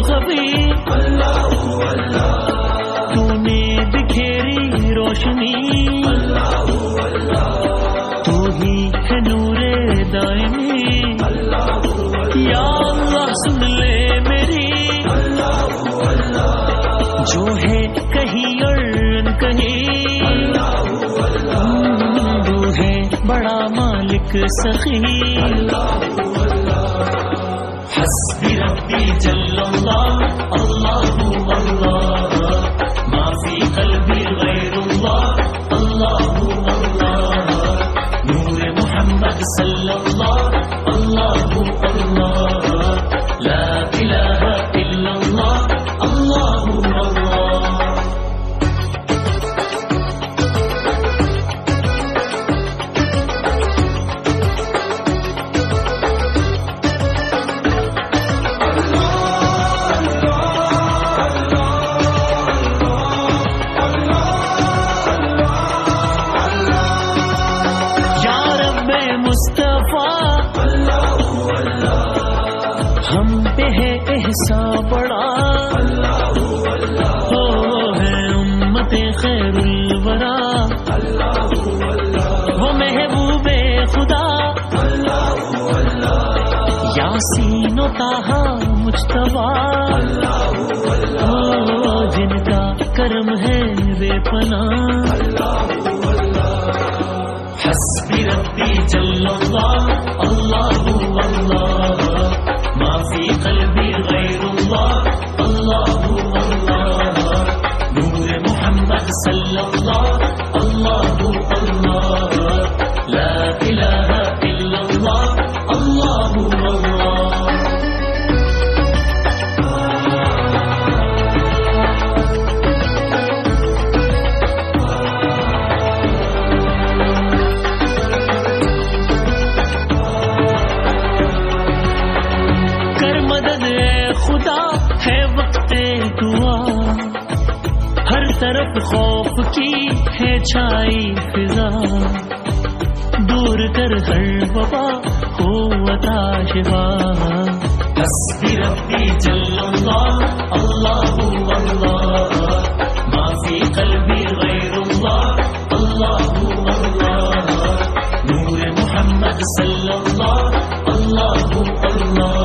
کبھی تو نے بکھیری روشنی تو ہی ہے نور دائمی یا اللہ سن لے میری جو ہے کہیں اور کہیں وہ ہے بڑا مالک سخی حسبی ربی جل اللہ اللہ اللہ ما فی قلبی غیر اللہ اللہ اللہ نور محمد صلی اللہ اللہ اللہ لا الہ الا اللہ اللہ اللہ ہم پہ ہے احسان بڑا ہو ہے امت خیر الورا وہ محبوب خدا یاسین و طٰہٰ مجتبیٰ جن کا کرم ہے بے پناہ حسبی ربی جل اللہ اللہ اللہ ما فی قلبی غیر اللہ اللہ اللہ نور محمد صلی اللہ اللہ اللہ لا الہ الا اللہ اللہ اللہ خدا ہے وقت دعا ہر طرف خوف کی ہے چھائی فضا دور کر ہر وبا ہو عطا شفا حسبی ربی جل اللہ اللہ اللہ ما فی قلبی غیر اللہ اللہ اللہ نور محمد صلی اللہ اللہ اللہ